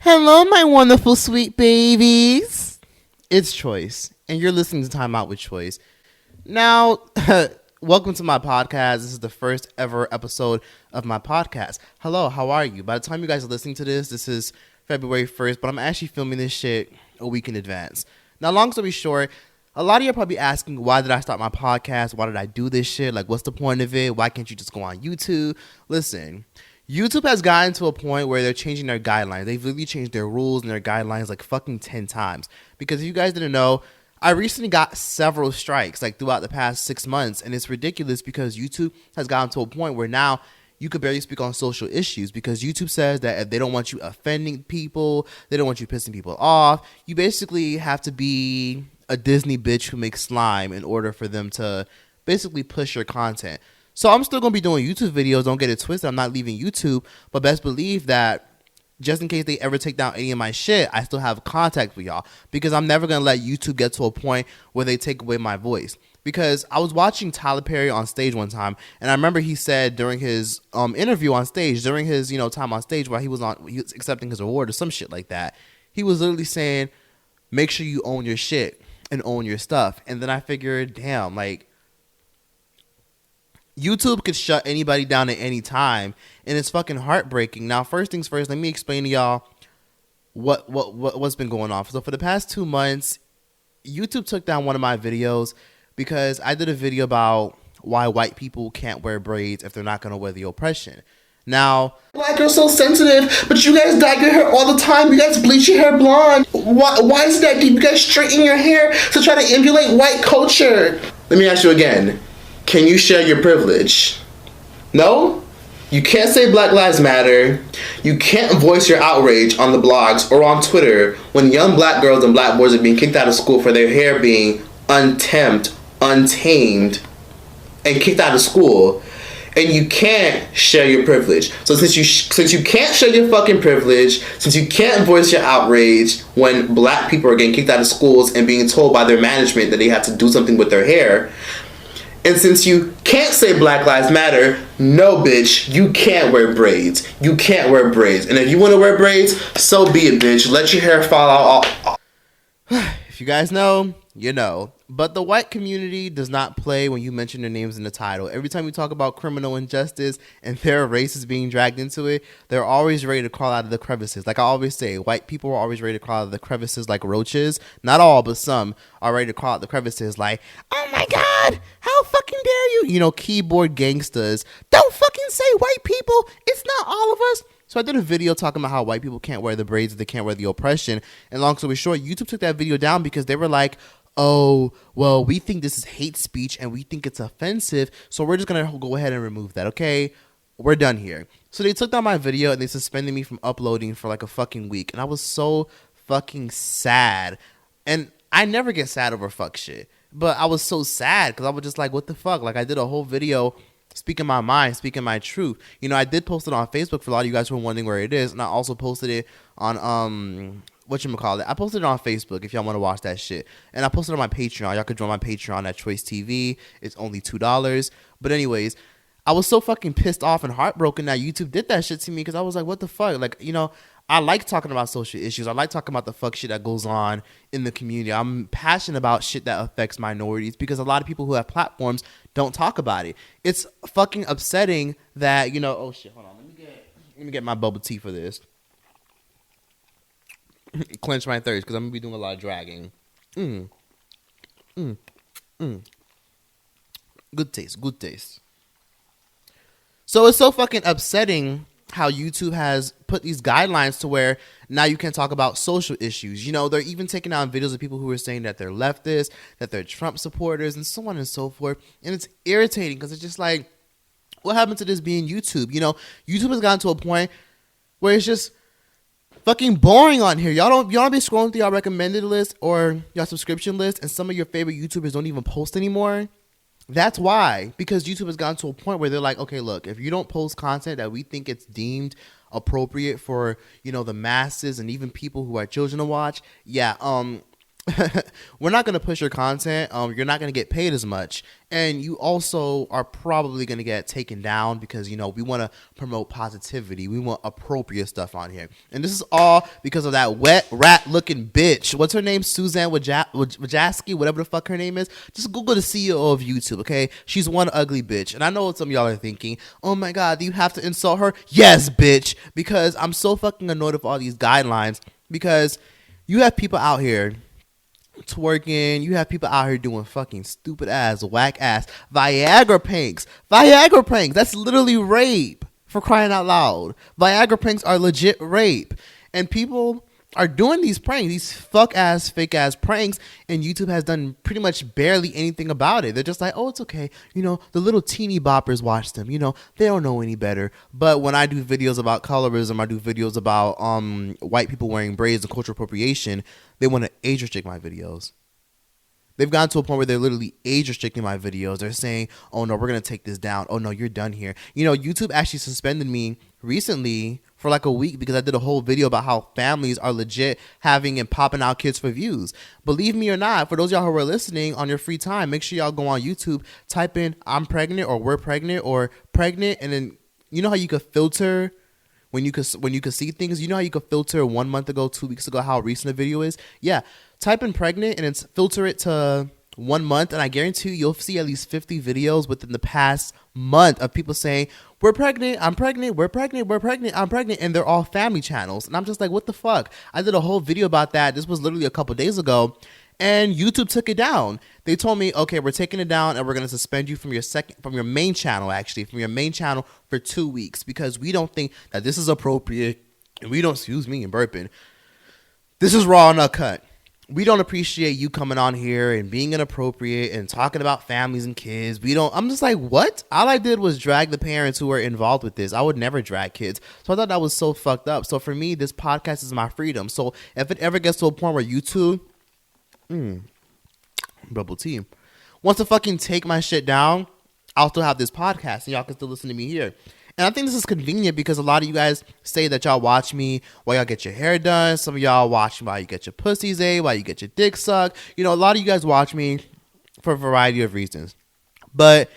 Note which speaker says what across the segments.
Speaker 1: Hello, my wonderful sweet babies. It's Troyce, and you're listening to Time Out with Troyce. Now, welcome to my podcast. This is the first ever episode of my podcast. Hello, how are you? By the time you guys are listening to this is February 1st, but I'm actually filming this shit a week in advance. Now, long story short, a lot of you are probably asking, why did I start my podcast? Why did I do this shit? Like, what's the point of it? Why can't you just go on YouTube? Listen, YouTube has gotten to a point where they're changing their guidelines. They've really changed their rules and their guidelines like fucking 10 times. Because if you guys didn't know, I recently got several strikes like throughout the past 6 months. And it's ridiculous because YouTube has gotten to a point where now you could barely speak on social issues because YouTube says that if they don't want you offending people, they don't want you pissing people off, you basically have to be a Disney bitch who makes slime in order for them to basically push your content. So I'm still going to be doing YouTube videos. Don't get it twisted. I'm not leaving YouTube. But best believe that just in case they ever take down any of my shit, I still have contact with y'all. Because I'm never going to let YouTube get to a point where they take away my voice. Because I was watching Tyler Perry on stage one time. And I remember he said during his interview on stage, during his time on stage while he was accepting his award or some shit like that. He was literally saying, make sure you own your shit and own your stuff. And then I figured, damn, like, YouTube could shut anybody down at any time, and it's fucking heartbreaking. Now, first things first, let me explain to y'all what's been going on. So for the past 2 months, YouTube took down one of my videos because I did a video about why white people can't wear braids if they're not going to wear the oppression. Now, black girls so sensitive, but you guys dye your hair all the time. You guys bleach your hair blonde. Why is it that deep? You guys straighten your hair to try to emulate white culture. Let me ask you again. Can you share your privilege? No? You can't say Black Lives Matter. You can't voice your outrage on the blogs or on Twitter when young black girls and black boys are being kicked out of school for their hair being untamed, and kicked out of school. And you can't share your privilege. So since you can't share your fucking privilege, since you can't voice your outrage when black people are getting kicked out of schools and being told by their management that they have to do something with their hair, and since you can't say Black Lives Matter, no, bitch, you can't wear braids. You can't wear braids. And if you want to wear braids, so be it, bitch. Let your hair fall out. If you guys know, you know. But the white community does not play when you mention their names in the title. Every time we talk about criminal injustice and their races being dragged into it, they're always ready to crawl out of the crevices. Like I always say, white people are always ready to crawl out of the crevices like roaches. Not all, but some are ready to crawl out the crevices like, oh my God, how fucking dare you? You know, keyboard gangsters. Don't fucking say white people. It's not all of us. So I did a video talking about how white people can't wear the braids, they can't wear the oppression. And long story short, YouTube took that video down because they were like, oh, well, we think this is hate speech and we think it's offensive, so we're just going to go ahead and remove that, okay? We're done here. So they took down my video and they suspended me from uploading for like a fucking week. And I was so fucking sad. And I never get sad over fuck shit. But I was so sad because I was just like, what the fuck? Like I did a whole video speaking my mind, speaking my truth. You know, I did post it on Facebook for a lot of you guys who are wondering where it is. And I also posted it on whatchamacallit. I posted it on Facebook if y'all want to watch that shit. And I posted it on my Patreon. Y'all could join my Patreon at Troyce TV. It's only $2. But anyways, I was so fucking pissed off and heartbroken that YouTube did that shit to me because I was like, what the fuck? Like, you know, I like talking about social issues. I like talking about the fuck shit that goes on in the community. I'm passionate about shit that affects minorities because a lot of people who have platforms don't talk about it. It's fucking upsetting that, you know, oh shit, hold on. Let me get my bubble tea for this. Clench my thirst because I'm gonna be doing a lot of dragging. Good taste. So it's so fucking upsetting how YouTube has put these guidelines to where now you can talk about social issues. You know, they're even taking down videos of people who are saying that they're leftists, that they're Trump supporters, and so on and so forth. And it's irritating because it's just like, what happened to this being YouTube? You know, YouTube has gotten to a point where it's just fucking boring on here. Y'all don't be scrolling through y'all recommended list or your subscription list, and some of your favorite YouTubers don't even post anymore. That's why, because YouTube has gotten to a point where they're like, okay, look, if you don't post content that we think it's deemed appropriate for, you know, the masses and even people who are children to watch, yeah, we're not going to push your content. You're not going to get paid as much. And you also are probably going to get taken down because, you know, we want to promote positivity. We want appropriate stuff on here. And this is all because of that wet rat looking bitch. What's her name? Suzanne Wojcicki, whatever the fuck her name is. Just Google the CEO of YouTube, okay? She's one ugly bitch. And I know what some of y'all are thinking. Oh my God, do you have to insult her? Yes, bitch. Because I'm so fucking annoyed with all these guidelines. Because you have people out here twerking, you have people out here doing fucking stupid ass, whack ass Viagra pranks. Viagra pranks. That's literally rape, for crying out loud. Viagra pranks are legit rape. And people are doing these pranks, these fuck ass, fake ass pranks, and YouTube has done pretty much barely anything about it. They're just like, oh, it's okay. You know, the little teeny boppers watch them. You know, they don't know any better. But when I do videos about colorism, I do videos about white people wearing braids and cultural appropriation, they want to age restrict my videos. They've gotten to a point where they're literally age restricting my videos. They're saying, oh no, we're going to take this down. Oh no, you're done here. You know, YouTube actually suspended me recently for like a week because I did a whole video about how families are legit having and popping out kids for views. Believe me or not, for those of y'all who are listening on your free time, make sure y'all go on YouTube, type in I'm pregnant or we're pregnant or pregnant. And then you know how you could filter when you could see things. You know how you could filter 1 month ago, 2 weeks ago, how recent a video is? Yeah. Type in pregnant and then filter it to 1 month. And I guarantee you'll see at least 50 videos within the past month of people saying, we're pregnant, I'm pregnant, we're pregnant, we're pregnant, I'm pregnant. And they're all family channels. And I'm just like, what the fuck? I did a whole video about that. This was literally a couple days ago. And YouTube took it down. They told me, okay, we're taking it down and we're going to suspend you from your main channel, actually, from your main channel for 2 weeks because we don't think that this is appropriate. And we don't, excuse me, and burping. This is raw and uncut. We don't appreciate you coming on here and being inappropriate and talking about families and kids. I'm just like, what? All I did was drag the parents who were involved with this. I would never drag kids. So I thought that was so fucked up. So for me, this podcast is my freedom. So if it ever gets to a point where YouTube, bubble tea, wants to fucking take my shit down, I'll still have this podcast and y'all can still listen to me here. And I think this is convenient because a lot of you guys say that y'all watch me while y'all get your hair done. Some of y'all watch me while you get your pussies ate, while you get your dick sucked. You know, a lot of you guys watch me for a variety of reasons. But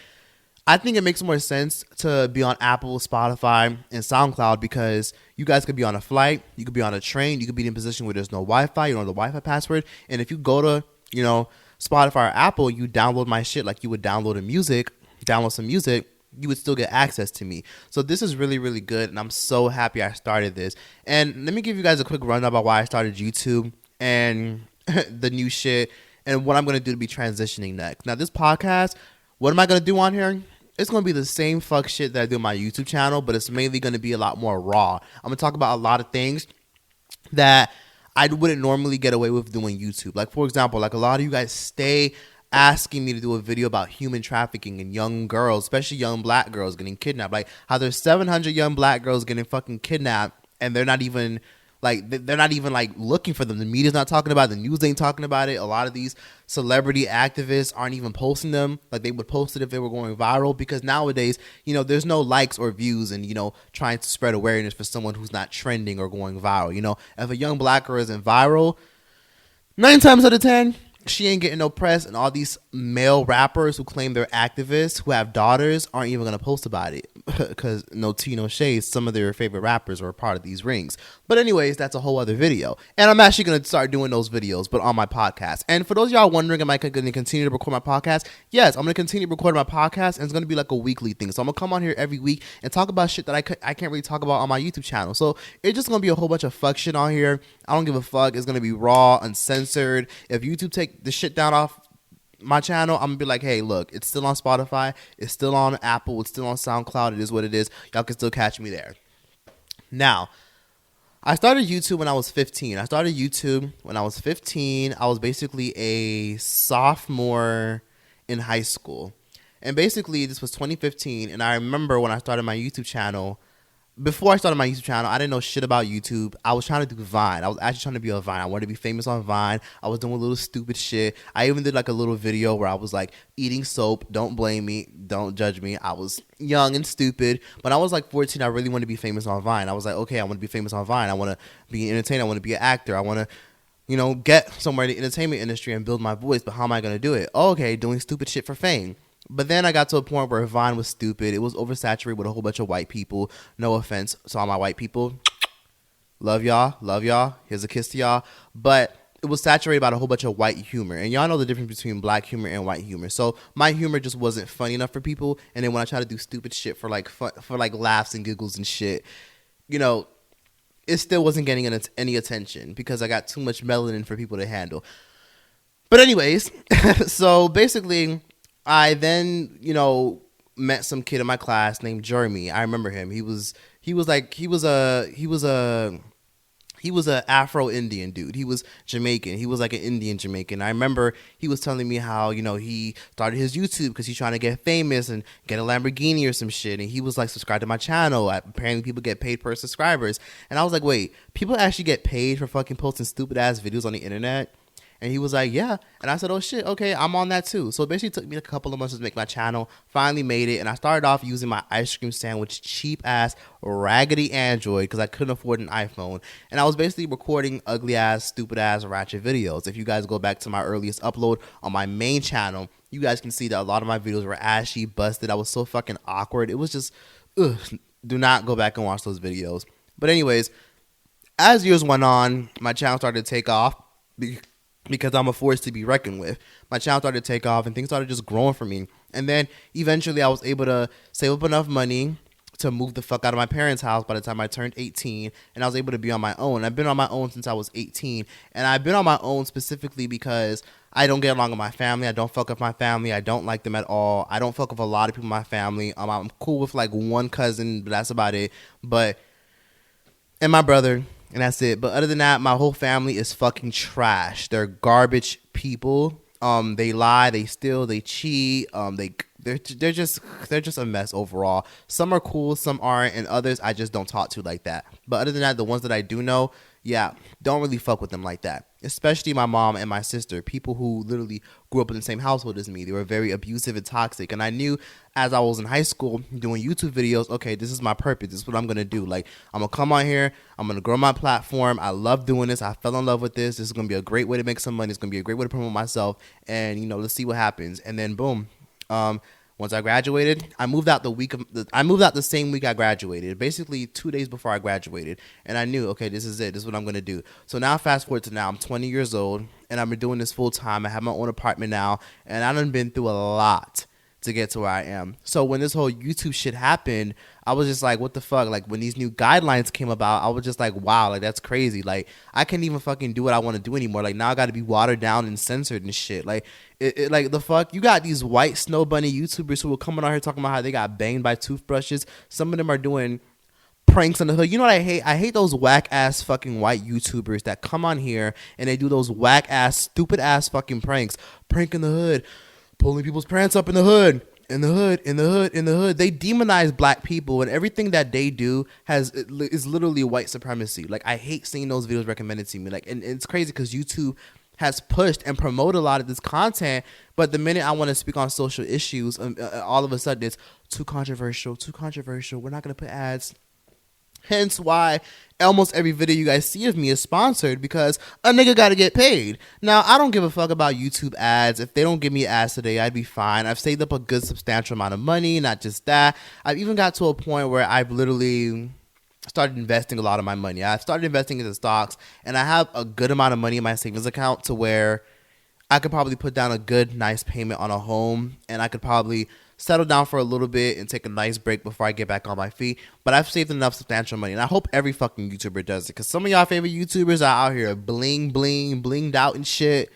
Speaker 1: I think it makes more sense to be on Apple, Spotify, and SoundCloud because you guys could be on a flight, you could be on a train, you could be in a position where there's no Wi-Fi, you don't know the Wi-Fi password. And if you go to, you know, Spotify or Apple, you download my shit like you would download some music, you would still get access to me. So this is really, really good. And I'm so happy I started this. And let me give you guys a quick rundown about why I started YouTube and the new shit and what I'm going to do to be transitioning next. Now, this podcast, what am I going to do on here? It's going to be the same fuck shit that I do on my YouTube channel, but it's mainly going to be a lot more raw. I'm going to talk about a lot of things that I wouldn't normally get away with doing YouTube. Like, for example, like a lot of you guys stay asking me to do a video about human trafficking and young girls, especially young black girls getting kidnapped. Like how there's 700 young black girls getting fucking kidnapped and they're not even like looking for them. The media's not talking about it. The news ain't talking about it. A lot of these celebrity activists aren't even posting them like they would post it if they were going viral because nowadays, you know, there's no likes or views and, you know, trying to spread awareness for someone who's not trending or going viral. You know, if a young black girl isn't viral, 9 times out of 10, she ain't getting no press, and all these male rappers who claim they're activists who have daughters aren't even going to post about it because no tea, no shade. Some of their favorite rappers are a part of these rings. But anyways, that's a whole other video. And I'm actually going to start doing those videos, but on my podcast. And for those of y'all wondering, am I going to continue to record my podcast? Yes, I'm going to continue recording my podcast, and it's going to be like a weekly thing. So I'm going to come on here every week and talk about shit that I can't really talk about on my YouTube channel. So it's just going to be a whole bunch of fuck shit on here. I don't give a fuck. It's going to be raw, uncensored. If YouTube take the shit down off my channel, I'm gonna be like, hey, look, it's still on Spotify, it's still on Apple, it's still on SoundCloud, it is what it is. Y'all can still catch me there. Now, I started YouTube when I was 15. I was basically a sophomore in high school. And basically, this was 2015, and I remember when I started my YouTube channel, before I started my YouTube channel, I didn't know shit about YouTube. I was trying to do Vine. I was actually trying to be on Vine. I wanted to be famous on Vine. I was doing a little stupid shit. I even did like a little video where I was like eating soap. Don't blame me. Don't judge me. I was young and stupid. When I was like 14, I really wanted to be famous on Vine. I was like, okay, I want to be famous on Vine. I want to be entertained. I want to be an actor. I want to get somewhere in the entertainment industry and build my voice. But how am I going to do it? Oh, okay, doing stupid shit for fame. But then I got to a point where Vine was stupid. It was oversaturated with a whole bunch of white people. No offense to all my white people. Love y'all. Love y'all. Here's a kiss to y'all. But it was saturated by a whole bunch of white humor. And y'all know the difference between black humor and white humor. So my humor just wasn't funny enough for people. And then when I try to do stupid shit for like fun, for like laughs and giggles and shit, it still wasn't getting any attention because I got too much melanin for people to handle. But anyways, so basically I then, met some kid in my class named Jeremy. I remember him. He was a Afro-Indian dude. He was Jamaican. He was like an Indian Jamaican. I remember he was telling me how, he started his YouTube because he's trying to get famous and get a Lamborghini or some shit. And he was like, subscribe to my channel. Apparently people get paid per subscribers. And I was like, wait, people actually get paid for fucking posting stupid ass videos on the internet? And he was like, yeah. And I said, oh shit, okay, I'm on that too. So it basically took me a couple of months to make my channel. Finally made it. And I started off using my ice cream sandwich cheap ass raggedy Android because I couldn't afford an iPhone. And I was basically recording ugly ass, stupid ass, ratchet videos. If you guys go back to my earliest upload on my main channel, you guys can see that a lot of my videos were ashy, busted. I was so fucking awkward. It was just, ugh. Do not go back and watch those videos. But anyways, as years went on, my channel started to take off because I'm a force to be reckoned with. My channel started to take off and things started just growing for me. And then eventually I was able to save up enough money to move the fuck out of my parents' house by the time I turned 18. And I was able to be on my own. I've been on my own since I was 18. And I've been on my own specifically because I don't get along with my family. I don't fuck with my family. I don't like them at all. I don't fuck with a lot of people in my family. I'm cool with like one cousin, but that's about it. And my brother. And that's it. But other than that, my whole family is fucking trash. They're garbage people. They lie, they steal, they cheat. They're just a mess overall. Some are cool, some aren't, and others I just don't talk to like that. But other than that, the ones that I do know, yeah, don't really fuck with them like that. Especially my mom and my sister, people who literally grew up in the same household as me. They were very abusive and toxic. And I knew as I was in high school doing YouTube videos, okay, this is my purpose. This is what I'm going to do. Like, I'm going to come on here. I'm going to grow my platform. I love doing this. I fell in love with this. This is going to be a great way to make some money. It's going to be a great way to promote myself. And, let's see what happens. And then boom. Once I graduated, I moved out the same week I graduated, basically 2 days before I graduated. And I knew, okay, this is it. This is what I'm going to do. So now fast forward to now, I'm 20 years old and I've been doing this full time. I have my own apartment now and I done been through a lot to get to where I am. So when this whole YouTube shit happened, I was just like, what the fuck? Like when these new guidelines came about, I was just like, wow, like that's crazy. Like I can't even fucking do what I want to do anymore. Like now I got to be watered down and censored and shit. Like like the fuck, you got these white snow bunny YouTubers who are coming out here talking about how they got banged by toothbrushes. Some of them are doing pranks in the hood. You know what I hate? I hate those whack ass fucking white YouTubers that come on here and they do those whack ass, stupid ass fucking pranks. Prank in the hood. Pulling people's pants up in the hood. In the hood. They demonize black people and everything that they do is literally white supremacy. Like I hate seeing those videos recommended to me. Like and it's crazy because YouTube has pushed and promoted a lot of this content, but the minute I want to speak on social issues, all of a sudden it's too controversial. We're not gonna put ads. Hence why almost every video you guys see of me is sponsored because a nigga got to get paid. Now, I don't give a fuck about YouTube ads. If they don't give me ads today, I'd be fine. I've saved up a good substantial amount of money. Not just that. I've even got to a point where I've literally started investing a lot of my money. I've started investing into stocks and I have a good amount of money in my savings account to where I could probably put down a good, nice payment on a home and I could probably settle down for a little bit and take a nice break before I get back on my feet. But I've saved enough substantial money. And I hope every fucking YouTuber does it. Because some of y'all favorite YouTubers are out here blinged out and shit.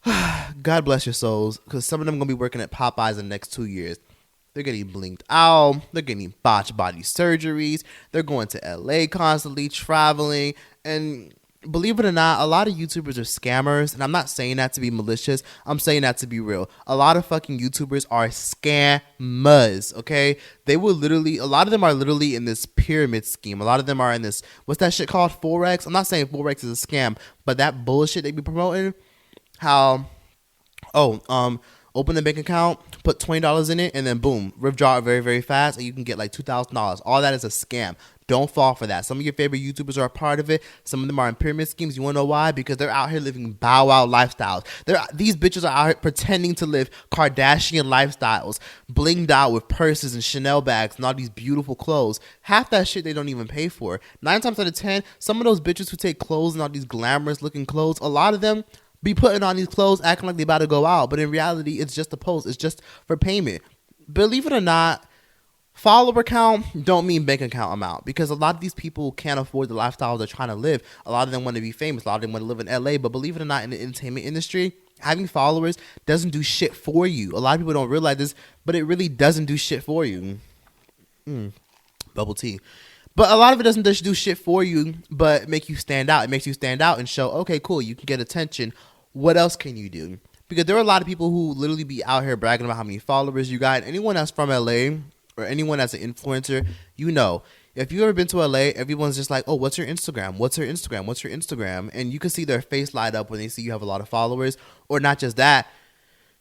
Speaker 1: God bless your souls. Because some of them going to be working at Popeyes in the next 2 years. They're getting blinked out. They're getting botched body surgeries. They're going to LA constantly, traveling. And believe it or not, a lot of YouTubers are scammers, and I'm not saying that to be malicious. I'm saying that to be real. A lot of fucking YouTubers are scammers, okay? A lot of them are literally in this pyramid scheme. A lot of them are in this, what's that shit called? Forex? I'm not saying Forex is a scam, but that bullshit they be promoting, Open a bank account, put $20 in it, and then boom, withdraw it very, very fast, and you can get like $2,000. All that is a scam. Don't fall for that. Some of your favorite YouTubers are a part of it. Some of them are in pyramid schemes. You want to know why? Because they're out here living bow wow lifestyles. These bitches are out here pretending to live Kardashian lifestyles, blinged out with purses and Chanel bags and all these beautiful clothes. Half that shit they don't even pay for. 9 times out of 10, some of those bitches who take clothes and all these glamorous looking clothes, a lot of them be putting on these clothes acting like they about to go out. But in reality, it's just a post. It's just for payment. Believe it or not, follower count don't mean bank account amount, because a lot of these people can't afford the lifestyle they're trying to live. A lot of them want to be famous. A lot of them want to live in LA. But believe it or not, in the entertainment industry, having followers doesn't do shit for you. A lot of people don't realize this, but it really doesn't do shit for you. Bubble tea. But a lot of it doesn't just do shit for you, but make you stand out. It makes you stand out and show, okay, cool, you can get attention. What else can you do? Because there are a lot of people who literally be out here bragging about how many followers you got. Anyone that's from LA or anyone that's an influencer, you know, if you've ever been to LA, everyone's just like, oh, what's your Instagram? What's your Instagram? What's your Instagram? And you can see their face light up when they see you have a lot of followers. Or not just that,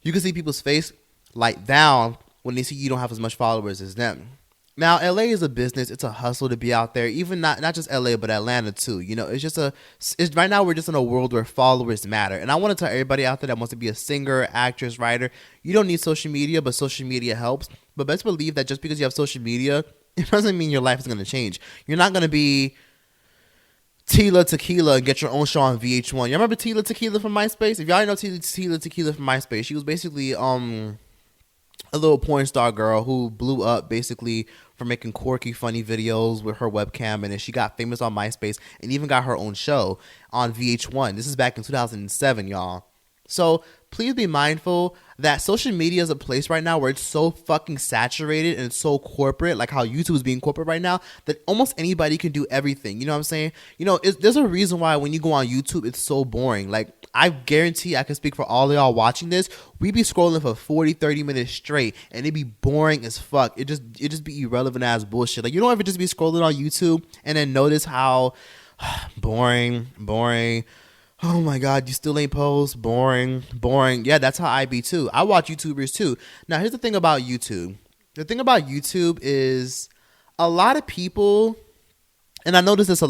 Speaker 1: you can see people's face light down when they see you don't have as much followers as them. Now, LA is a business. It's a hustle to be out there. Even not just LA, but Atlanta too. You know, it's right now we're just in a world where followers matter. And I want to tell everybody out there that wants to be a singer, actress, writer, you don't need social media, but social media helps. But best believe that just because you have social media, it doesn't mean your life is going to change. You're not going to be Tila Tequila and get your own show on VH1. You remember Tila Tequila from MySpace? If y'all know Tila Tequila from MySpace, she was basically a little porn star girl who blew up basically for making quirky, funny videos with her webcam, and then she got famous on MySpace and even got her own show on VH1. This is back in 2007, y'all. So please be mindful that social media is a place right now where it's so fucking saturated and it's so corporate, like how YouTube is being corporate right now, that almost anybody can do everything. You know what I'm saying? You know, there's a reason why when you go on YouTube, it's so boring. Like, I guarantee I can speak for all of y'all watching this. We be scrolling for 40, 30 minutes straight, and it be boring as fuck. It just be irrelevant ass bullshit. Like, you don't ever just be scrolling on YouTube and then notice how boring. Oh my God, you still ain't post? Boring. Yeah, that's how I be too. I watch YouTubers too. Now, here's the thing about YouTube. The thing about YouTube is a lot of people, and I notice this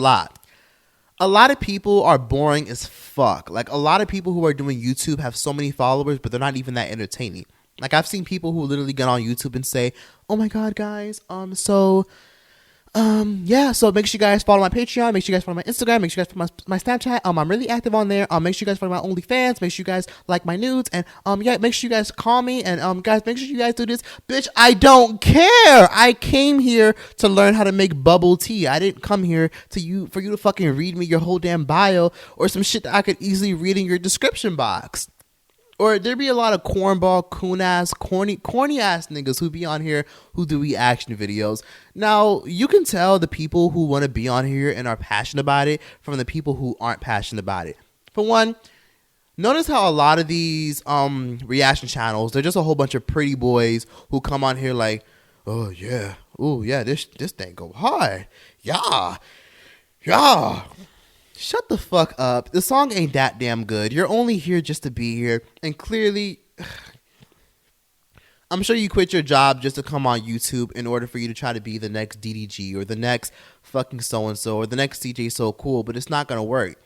Speaker 1: a lot of people are boring as fuck. Like, a lot of people who are doing YouTube have so many followers, but they're not even that entertaining. Like, I've seen people who literally get on YouTube and say, oh my God, guys, so make sure you guys follow my Patreon, make sure you guys follow my Instagram, make sure you guys follow my Snapchat. I'm really active on there. Make sure you guys follow my OnlyFans, make sure you guys like my nudes, and yeah, make sure you guys call me, and guys, make sure you guys do this. Bitch, I don't care. I came here to learn how to make bubble tea. I didn't come here for you to fucking read me your whole damn bio or some shit that I could easily read in your description box. Or there be a lot of cornball, corny ass niggas who be on here who do reaction videos. Now, you can tell the people who want to be on here and are passionate about it from the people who aren't passionate about it. For one, notice how a lot of these reaction channels, they're just a whole bunch of pretty boys who come on here like, oh yeah, this thing go hard. Yeah. Shut the fuck up. The song ain't that damn good. You're only here just to be here. And clearly, I'm sure you quit your job just to come on YouTube in order for you to try to be the next DDG or the next fucking so-and-so or the next CJ So Cool, but it's not going to work.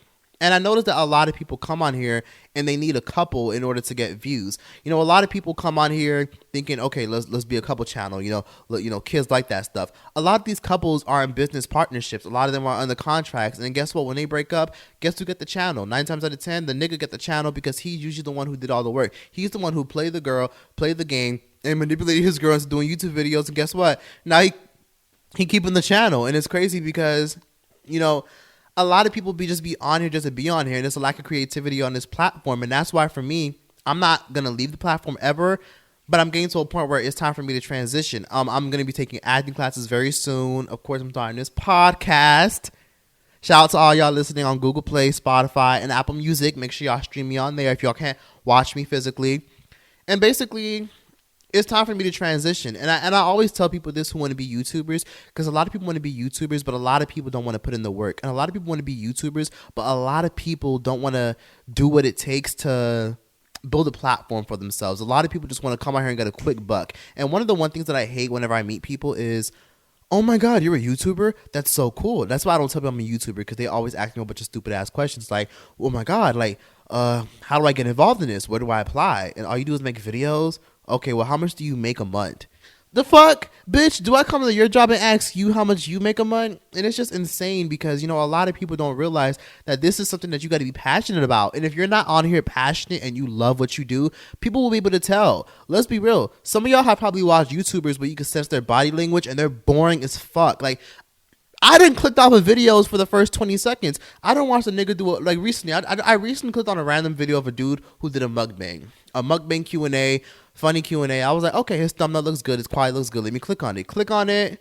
Speaker 1: And I noticed that a lot of people come on here and they need a couple in order to get views. You know, a lot of people come on here thinking, okay, let's be a couple channel. You know, kids like that stuff. A lot of these couples are in business partnerships. A lot of them are under contracts. And guess what? When they break up, guess who get the channel? 9 times out of 10, the nigga get the channel because he's usually the one who did all the work. He's the one who played the girl, played the game, and manipulated his girl into doing YouTube videos. And guess what? Now he keeping the channel. And it's crazy because, you know, a lot of people just be on here just to be on here, and there's a lack of creativity on this platform. And that's why, for me, I'm not going to leave the platform ever, but I'm getting to a point where it's time for me to transition. I'm going to be taking acting classes very soon. Of course, I'm starting this podcast. Shout out to all y'all listening on Google Play, Spotify, and Apple Music. Make sure y'all stream me on there if y'all can't watch me physically. And basically, it's time for me to transition. And I always tell people this who want to be YouTubers, because a lot of people want to be YouTubers, but a lot of people don't want to put in the work. And a lot of people want to be YouTubers, but a lot of people don't want to do what it takes to build a platform for themselves. A lot of people just want to come out here and get a quick buck. And one of the things that I hate whenever I meet people is, oh my God, you're a YouTuber? That's so cool. That's why I don't tell them I'm a YouTuber, because they always ask me a bunch of stupid ass questions like, oh my God, like, how do I get involved in this? Where do I apply? And all you do is make videos? Okay, well, how much do you make a month? The fuck? Bitch, do I come to your job and ask you how much you make a month? And it's just insane because, a lot of people don't realize that this is something that you got to be passionate about. And if you're not on here passionate and you love what you do, people will be able to tell. Let's be real. Some of y'all have probably watched YouTubers where you can sense their body language and they're boring as fuck. Like, I didn't click off of videos for the first 20 seconds. I don't watch a nigga do it. Like recently, I recently clicked on a random video of a dude who did a mukbang Q&A, funny Q&A. I was like, okay, his thumbnail looks good. His quality looks good. Let me click on it. Click on it.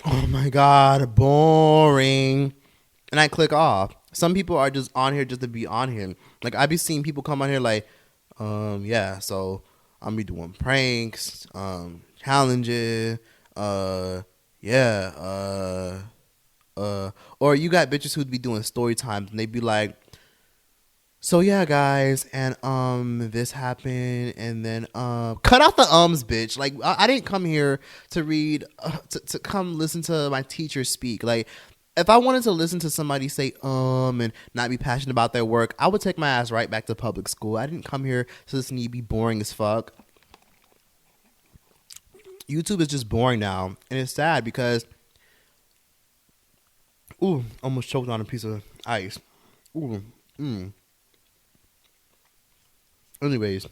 Speaker 1: Oh my God, boring. And I click off. Some people are just on here just to be on here. Like, I be seeing people come on here like, yeah, so I'm be doing pranks, challenges, or you got bitches who'd be doing story times and they'd be like, so yeah, guys, and this happened, and then cut out the ums, bitch. Like, I didn't come here to read, to come listen to my teacher speak. Like, if I wanted to listen to somebody say and not be passionate about their work, I would take my ass right back to public school. I didn't come here to listen to you be boring as fuck. YouTube is just boring now, and it's sad because, ooh, almost choked on a piece of ice. Ooh, Anyways,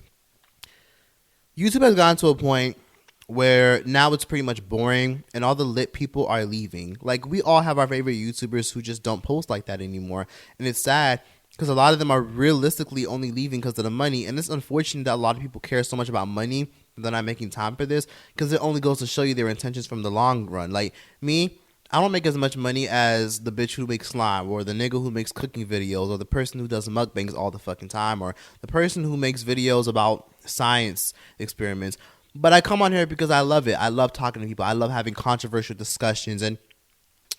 Speaker 1: YouTube has gotten to a point where now it's pretty much boring and all the lit people are leaving. Like, we all have our favorite YouTubers who just don't post like that anymore. And it's sad because a lot of them are realistically only leaving because of the money. And it's unfortunate that a lot of people care so much about money that they're not making time for this, because it only goes to show you their intentions from the long run. Like me, I don't make as much money as the bitch who makes slime, or the nigga who makes cooking videos, or the person who does mukbangs all the fucking time, or the person who makes videos about science experiments. But I come on here because I love it. I love talking to people. I love having controversial discussions. And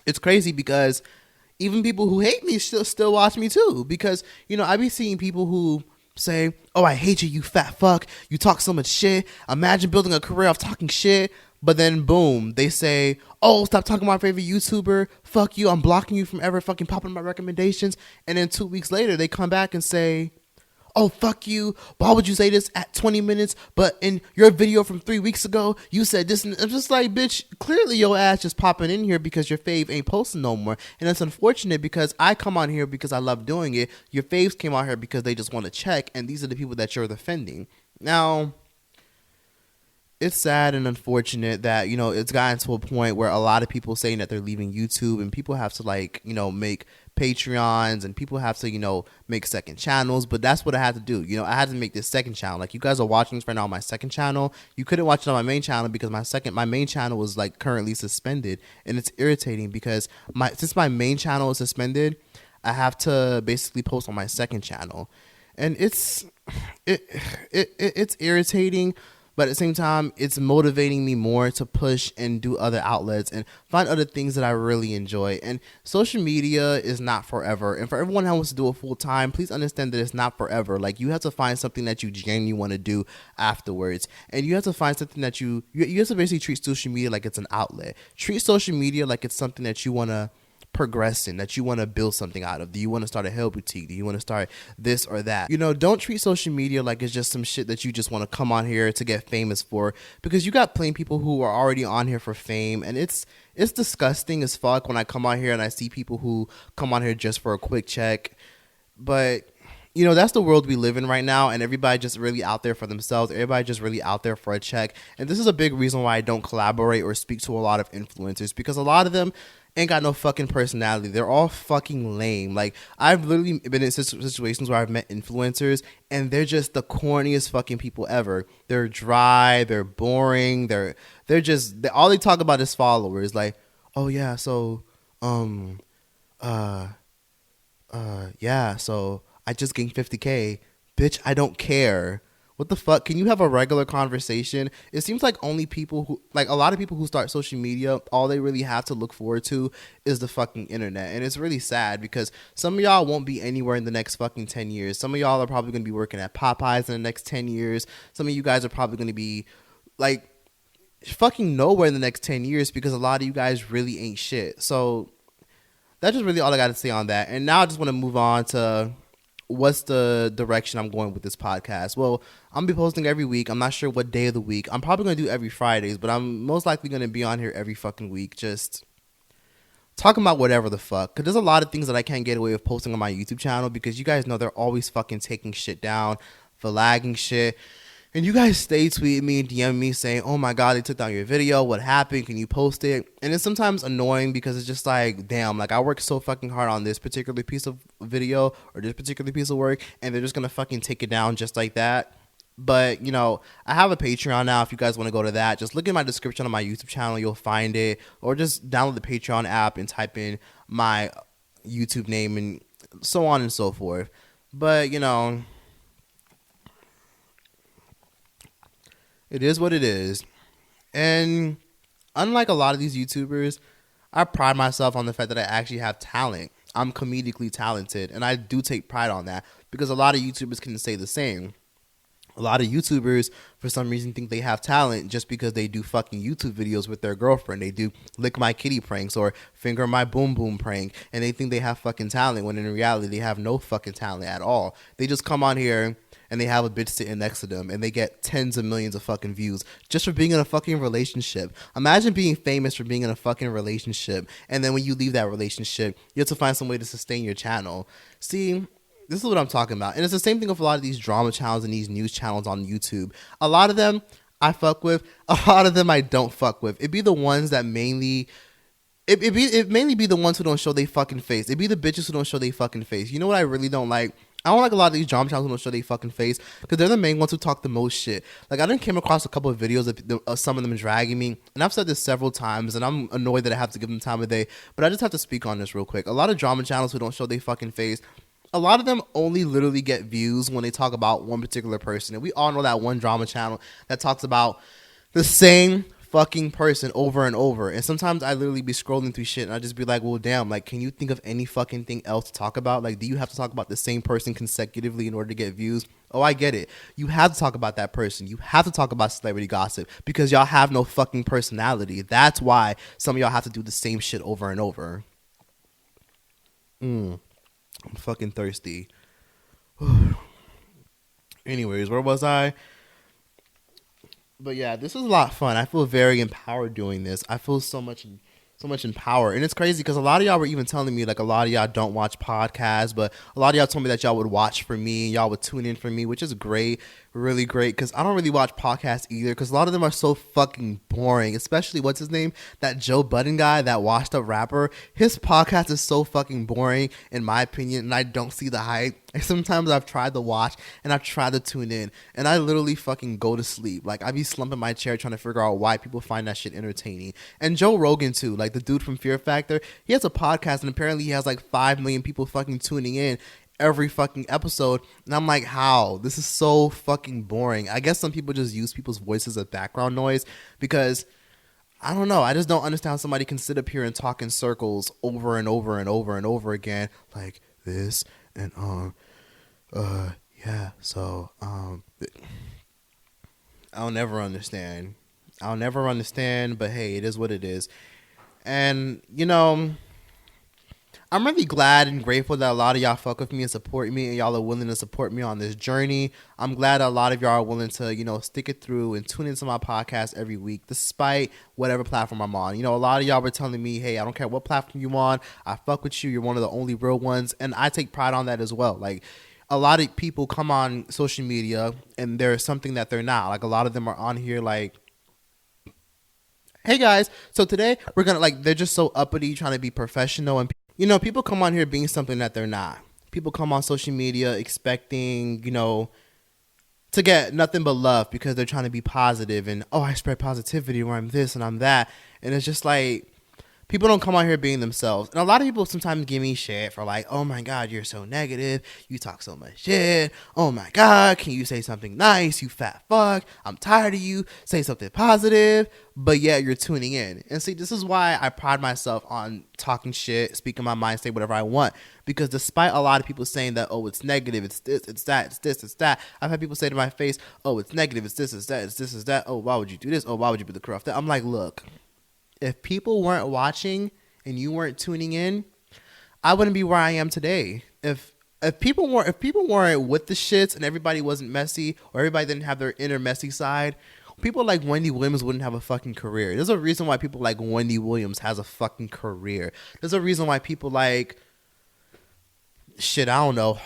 Speaker 1: it's crazy because even people who hate me still watch me too. Because, I be seeing people who say, oh, I hate you, you fat fuck. You talk so much shit. Imagine building a career off talking shit. But then, boom, they say, oh, stop talking about my favorite YouTuber. Fuck you. I'm blocking you from ever fucking popping my recommendations. And then 2 weeks later, they come back and say, oh, fuck you. Why would you say this at 20 minutes? But in your video from 3 weeks ago, you said this. And I'm just like, bitch, clearly your ass just popping in here because your fave ain't posting no more. And it's unfortunate because I come on here because I love doing it. Your faves came out here because they just want to check. And these are the people that you're defending. Now, it's sad and unfortunate that, it's gotten to a point where a lot of people saying that they're leaving YouTube, and people have to make Patreons, and people have to, make second channels. But that's what I had to do. I had to make this second channel. Like, you guys are watching this right now on my second channel. You couldn't watch it on my main channel because my main channel was currently suspended, and it's irritating because since my main channel is suspended, I have to basically post on my second channel, and it's irritating. But at the same time, it's motivating me more to push and do other outlets and find other things that I really enjoy. And social media is not forever. And for everyone who wants to do it full time, please understand that it's not forever. Like, you have to find something that you genuinely want to do afterwards. And you have to find something that you have to basically treat social media like it's an outlet. Treat social media like it's something that you want to progress in, that you want to build something out of. Do you want to start a hair boutique? Do you want to start this or that? Don't treat social media like it's just some shit that you just want to come on here to get famous for, because you got plenty of people who are already on here for fame, and it's disgusting as fuck when I come on here and I see people who come on here just for a quick check. But that's the world we live in right now, and everybody just really out there for themselves. Everybody just really out there for a check. And this is a big reason why I don't collaborate or speak to a lot of influencers, because a lot of them ain't got no fucking personality. They're all fucking lame. Like, I've literally been in situations where I've met influencers and they're just the corniest fucking people ever. They're dry, they're boring, they're all they talk about is followers. Like, oh yeah, so yeah, so I just gained 50K. Bitch, I don't care. What the fuck? Can you have a regular conversation? It seems like only people who, like a lot of people who start social media, all they really have to look forward to is the fucking internet. And it's really sad because some of y'all won't be anywhere in the next fucking 10 years. Some of y'all are probably going to be working at Popeyes in the next 10 years. Some of you guys are probably going to be like fucking nowhere in the next 10 years because a lot of you guys really ain't shit. So that's just really all I got to say on that. And now I just want to move on to what's the direction I'm going with this podcast. Well, I'm going to be posting every week. I'm not sure what day of the week. I'm probably going to do every Fridays, but I'm most likely going to be on here every fucking week just talking about whatever the fuck. Because there's a lot of things that I can't get away with posting on my YouTube channel because you guys know they're always fucking taking shit down, flagging shit. And you guys stay tweeting me and DM me saying, oh my God, they took down your video. What happened? Can you post it? And it's sometimes annoying because it's just like, damn, like I worked so fucking hard on this particular piece of video or this particular piece of work and they're just going to fucking take it down just like that. But, you know, I have a Patreon now. If you guys want to go to that, just look in my description on my YouTube channel. You'll find it. Or just download the Patreon app and type in my YouTube name and so on and so forth. But, you know, it is what it is. And unlike a lot of these YouTubers, I pride myself on the fact that I actually have talent. I'm comedically talented, and I do take pride on that because a lot of YouTubers can say the same. A lot of YouTubers, for some reason, think they have talent just because they do fucking YouTube videos with their girlfriend. They do lick my kitty pranks or finger my boom boom prank, and they think they have fucking talent when in reality they have no fucking talent at all. They just come on here and they have a bitch sitting next to them and they get tens of millions of fucking views just for being in a fucking relationship. Imagine being famous for being in a fucking relationship, and then when you leave that relationship, you have to find some way to sustain your channel. See, this is what I'm talking about. And it's the same thing with a lot of these drama channels and these news channels on YouTube. A lot of them I fuck with. A lot of them I don't fuck with. It'd be the ones that mainly... It mainly be the ones who don't show they fucking face. It'd be the bitches who don't show they fucking face. You know what I really don't like? I don't like a lot of these drama channels who don't show they fucking face because they're the main ones who talk the most shit. Like, I done came across a couple of videos of some of them dragging me, and I've said this several times, and I'm annoyed that I have to give them time of day, but I just have to speak on this real quick. A lot of drama channels who don't show they fucking face, a lot of them only literally get views when they talk about one particular person. And we all know that one drama channel that talks about the same fucking person over and over. And sometimes I literally be scrolling through shit and I just be like, well, damn, like, can you think of any fucking thing else to talk about? Like, do you have to talk about the same person consecutively in order to get views? Oh, I get it. You have to talk about that person. You have to talk about celebrity gossip because y'all have no fucking personality. That's why some of y'all have to do the same shit over and over. I'm fucking thirsty. Anyways, where was I? But yeah, this is a lot of fun. I feel very empowered doing this. I feel so much empowered. And it's crazy because a lot of y'all were even telling me, like, a lot of y'all don't watch podcasts, but a lot of y'all told me that y'all would watch for me. Y'all would tune in for me, which is great. Really great, because I don't really watch podcasts either because a lot of them are so fucking boring, especially what's his name, that Joe Budden guy, that washed up rapper. His podcast is so fucking boring in my opinion, and I don't see the hype. And sometimes I've tried to watch and I've tried to tune in and I literally fucking go to sleep. Like, I be slumping my chair trying to figure out why people find that shit entertaining. And Joe Rogan too, like the dude from Fear Factor, he has a podcast and apparently he has like 5 million people fucking tuning in every fucking episode, and I'm like, how? This is so fucking boring. I guess some people just use people's voices as background noise because I don't know. I just don't understand how somebody can sit up here and talk in circles over and over and over and over again like this and yeah. So I'll never understand. But hey, it is what it is. And you know, I'm really glad and grateful that a lot of y'all fuck with me and support me, and y'all are willing to support me on this journey. I'm glad a lot of y'all are willing to, you know, stick it through and tune into my podcast every week, despite whatever platform I'm on. You know, a lot of y'all were telling me, hey, I don't care what platform you on, I fuck with you, you're one of the only real ones, and I take pride on that as well. Like, a lot of people come on social media and there's something that they're not. Like, a lot of them are on here like, hey guys, so today we're gonna, like, they're just so uppity trying to be professional, and you know, people come on here being something that they're not. People come on social media expecting, you know, to get nothing but love because they're trying to be positive and, oh, I spread positivity or I'm this and I'm that. And it's just like, People don't come out here being themselves. And a lot of people sometimes give me shit for like, oh my God, you're so negative. You talk so much shit. Oh my God, can you say something nice? You fat fuck. I'm tired of you. Say something positive. But yeah, you're tuning in. And see, this is why I pride myself on talking shit, speaking my mind, say whatever I want. Because despite a lot of people saying that, oh, it's negative, it's this, it's that, it's this, it's that. I've had people say to my face, oh, it's negative, it's this, it's that, it's this, it's that. Oh, why would you do this? Oh, why would you be the corrupt that? I'm like, look. If people weren't watching and you weren't tuning in, I wouldn't be where I am today. If people weren't with the shits and everybody wasn't messy or everybody didn't have their inner messy side, people like Wendy Williams wouldn't have a fucking career. There's a reason why people like Wendy Williams has a fucking career. There's a reason why people like shit, I don't know,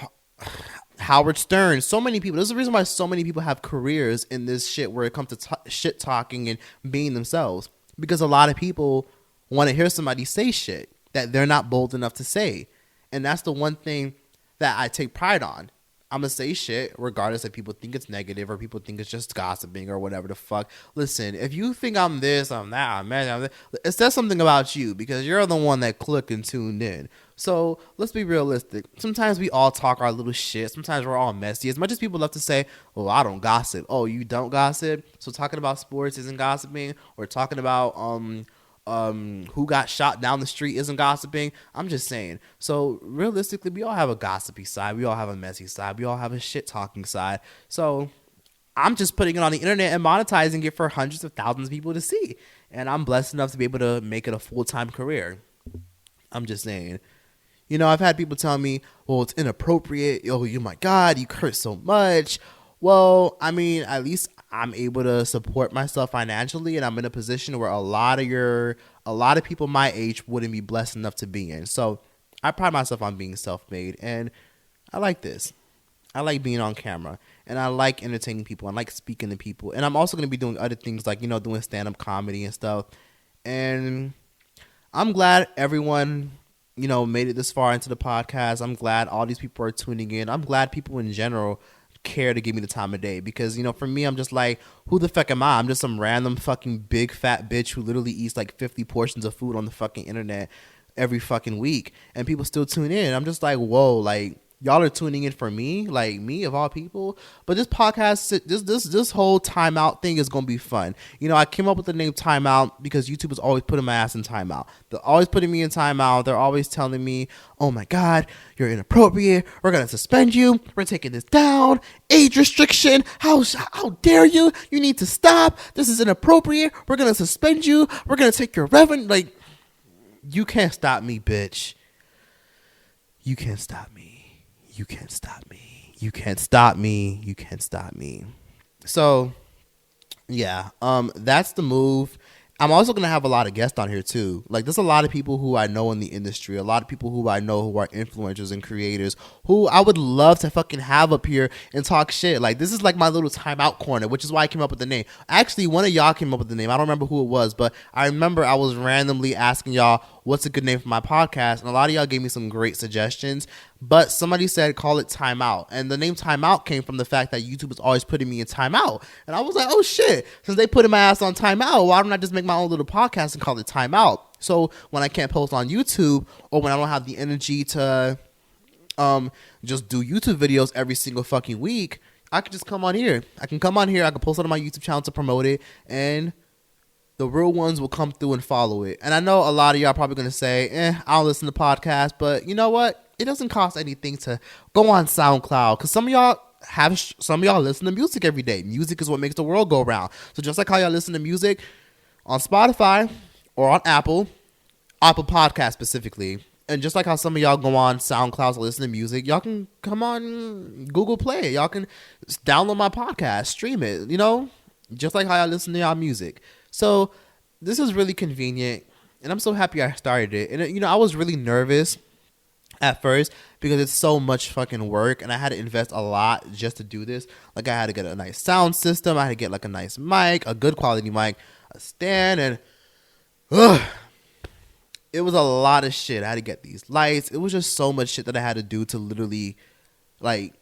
Speaker 1: Howard Stern, so many people. There's a reason why so many people have careers in this shit where it comes to shit talking and being themselves. Because a lot of people want to hear somebody say shit that they're not bold enough to say. And that's the one thing that I take pride on. I'm going to say shit regardless if people think it's negative or people think it's just gossiping or whatever the fuck. Listen, if you think I'm this, I'm that, I'm that, I'm that, it says something about you because you're the one that clicked and tuned in. So let's be realistic. Sometimes we all talk our little shit. Sometimes we're all messy. As much as people love to say, well, I don't gossip. Oh, you don't gossip? So talking about sports isn't gossiping, or talking about who got shot down the street isn't gossiping. I'm just saying. So realistically, we all have a gossipy side. We all have a messy side. We all have a shit talking side. So I'm just putting it on the internet and monetizing it for hundreds of thousands of people to see. And I'm blessed enough to be able to make it a full-time career. I'm just saying. You know, I've had people tell me, well, it's inappropriate. Oh, my God, you curse so much. Well, I mean, at least I'm able to support myself financially, and I'm in a position where a lot of people my age wouldn't be blessed enough to be in. So I pride myself on being self-made, and I like this. I like being on camera, and I like entertaining people. I like speaking to people, and I'm also going to be doing other things like, doing stand-up comedy and stuff. And I'm glad everyone made it this far into the podcast. I'm glad all these people are tuning in. I'm glad people in general care to give me the time of day because, for me, I'm just like, who the fuck am I? I'm just some random fucking big fat bitch who literally eats like 50 portions of food on the fucking internet every fucking week. And people still tune in. I'm just like, whoa, like, y'all are tuning in for me, like me of all people. But this podcast, this whole timeout thing is gonna be fun. I came up with the name Timeout because YouTube is always putting my ass in timeout. They're always putting me in timeout. They're always telling me, "Oh my God, you're inappropriate. We're gonna suspend you. We're taking this down. Age restriction. How dare you? You need to stop. This is inappropriate. We're gonna suspend you. We're gonna take your revenue." Like, you can't stop me, bitch. You can't stop me. You can't stop me. You can't stop me. You can't stop me. So, yeah, that's the move. I'm also going to have a lot of guests on here too. Like, there's a lot of people who I know in the industry, a lot of people who I know who are influencers and creators who I would love to fucking have up here and talk shit. Like, this is like my little timeout corner, which is why I came up with the name. Actually, one of y'all came up with the name. I don't remember who it was, but I remember I was randomly asking y'all, what's a good name for my podcast? And a lot of y'all gave me some great suggestions, but somebody said call it Timeout. And the name Timeout came from the fact that YouTube is always putting me in timeout. And I was like, oh shit, since they putting my ass on timeout, why don't I just make my own little podcast and call it Timeout? So when I can't post on YouTube, or when I don't have the energy to just do YouTube videos every single fucking week, I can just come on here. I can post it on my YouTube channel to promote it, and the real ones will come through and follow it. And I know a lot of y'all are probably going to say, I don't listen to podcasts, but you know what? It doesn't cost anything to go on SoundCloud, because some of y'all listen to music every day. Music is what makes the world go round. So just like how y'all listen to music on Spotify or on Apple Podcast specifically, and just like how some of y'all go on SoundCloud to listen to music, y'all can come on Google Play. Y'all can download my podcast, stream it, just like how y'all listen to y'all music. So this is really convenient, and I'm so happy I started it. And, I was really nervous at first because it's so much fucking work, and I had to invest a lot just to do this. Like, I had to get a nice sound system. I had to get like a nice mic, a good quality mic, a stand, and it was a lot of shit. I had to get these lights. It was just so much shit that I had to do to literally like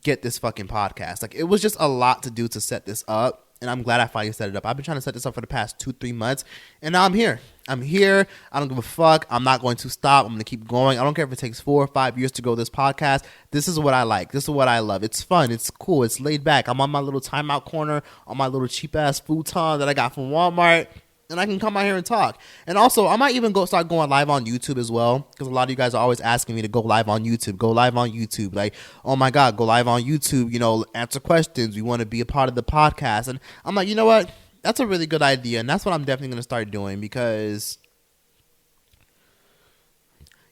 Speaker 1: get this fucking podcast. Like, it was just a lot to do to set this up. and I'm glad I finally set it up. I've been trying to set this up for the past 2-3 months, and now I'm here. I'm here. I don't give a fuck. I'm not going to stop. I'm going to keep going. I don't care if it takes 4 or 5 years to grow this podcast. This is what I like. This is what I love. It's fun. It's cool. It's laid back. I'm on my little timeout corner on my little cheap-ass futon that I got from Walmart, and I can come out here and talk. And also, I might even start going live on YouTube as well, because a lot of you guys are always asking me to go live on YouTube. Go live on YouTube. Like, oh my God, go live on YouTube. You know, answer questions. We want to be a part of the podcast. And I'm like, you know what? That's a really good idea. And that's what I'm definitely going to start doing, because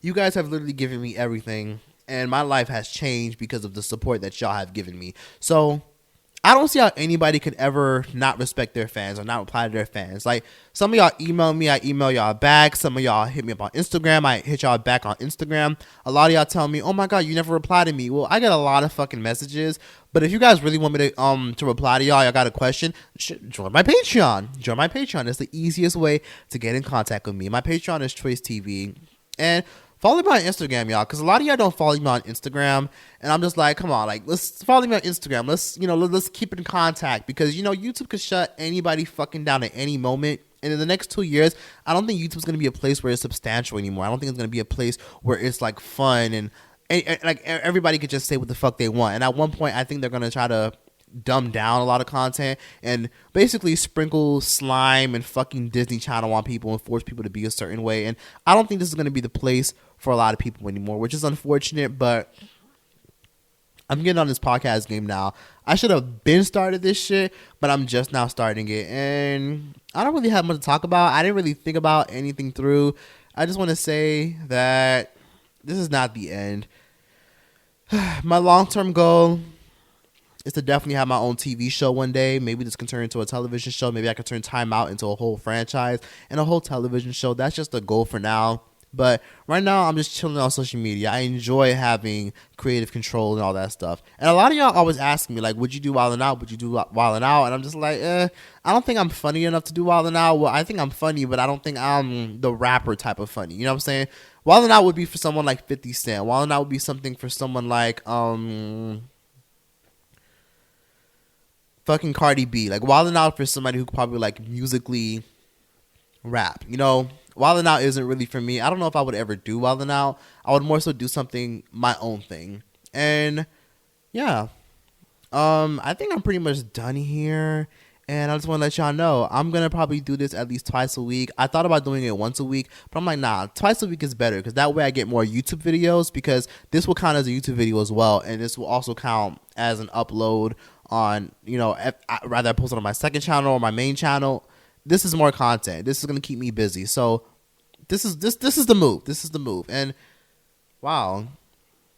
Speaker 1: you guys have literally given me everything. And my life has changed because of the support that y'all have given me. So I don't see how anybody could ever not respect their fans or not reply to their fans. Like, some of y'all email me, I email y'all back. Some of y'all hit me up on Instagram, I hit y'all back on Instagram. A lot of y'all tell me, oh my God, you never reply to me. Well, I get a lot of fucking messages. But if you guys really want me to reply to y'all got a question, join my Patreon. Join my Patreon. It's the easiest way to get in contact with me. My Patreon is Troyce TV. And follow me on Instagram, y'all, because a lot of y'all don't follow me on Instagram, and I'm just like, come on, like, let's follow me on Instagram. Let's keep in contact, because, YouTube could shut anybody fucking down at any moment. And in the next 2 years, I don't think YouTube's going to be a place where it's substantial anymore. I don't think it's going to be a place where it's like fun and like everybody could just say what the fuck they want. And at one point, I think they're going to try to dumb down a lot of content and basically sprinkle slime and fucking Disney Channel on people and force people to be a certain way. And I don't think this is going to be the place for a lot of people anymore, which is unfortunate, but I'm getting on this podcast game now. I should have been started this shit, but I'm just now starting it. And I don't really have much to talk about. I didn't really think about anything through. I just want to say that this is not the end. My long-term goal is to definitely have my own TV show one day. Maybe this can turn into a television show. Maybe I could turn Time Out into a whole franchise and a whole television show. That's just a goal for now. But right now, I'm just chilling on social media. I enjoy having creative control and all that stuff. And a lot of y'all always ask me, like, would you do Wildin' Out? Would you do Wildin' Out? And I'm just like, I don't think I'm funny enough to do Wildin' Out. Well, I think I'm funny, but I don't think I'm the rapper type of funny. You know what I'm saying? Wildin' Out would be for someone like 50 Cent. Wildin' Out would be something for someone like fucking Cardi B. Like, Wildin' Out for somebody who could probably like musically rap. Wildin' Out isn't really for me. I don't know if I would ever do Wildin' Out. I would more so do something my own thing. And yeah, I think I'm pretty much done here. And I just want to let y'all know, I'm going to probably do this at least twice a week. I thought about doing it once a week, but I'm like, nah, twice a week is better, because that way I get more YouTube videos, because this will count as a YouTube video as well. And this will also count as an upload on, rather I post it on my second channel or my main channel. This is more content. This is going to keep me busy. So this is the move. This is the move. And wow,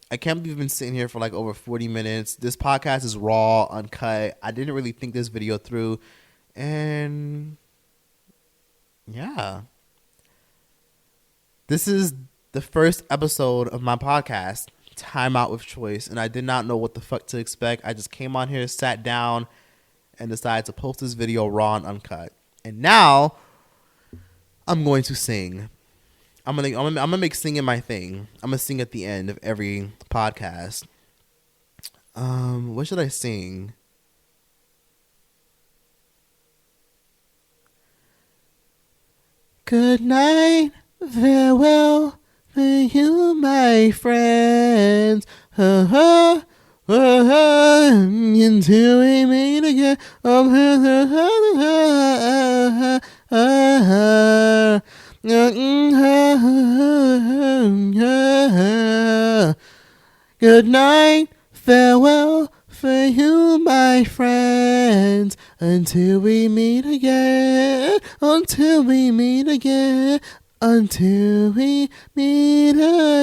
Speaker 1: I can't believe we've been sitting here for like over 40 minutes. This podcast is raw, uncut. I didn't really think this video through. And yeah, this is the first episode of my podcast, Time Out with Troyce. And I did not know what the fuck to expect. I just came on here, sat down, and decided to post this video raw and uncut. And now I'm going to sing. I'm gonna make singing my thing. I'm gonna sing at the end of every podcast. What should I sing? Good night, farewell for you, my friends. Until we meet again. Good night, farewell for you, my friends. Until we meet again. Until we meet again. Until we meet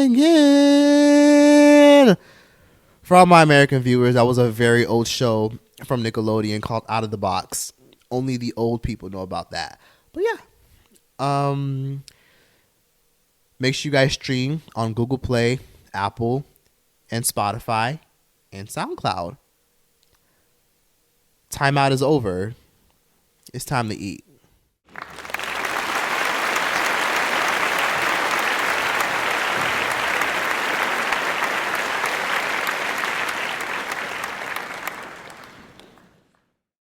Speaker 1: again. For all my American viewers, that was a very old show from Nickelodeon called Out of the Box. Only the old people know about that. But yeah. Make sure you guys stream on Google Play, Apple, and Spotify, and SoundCloud. Time out is over. It's time to eat.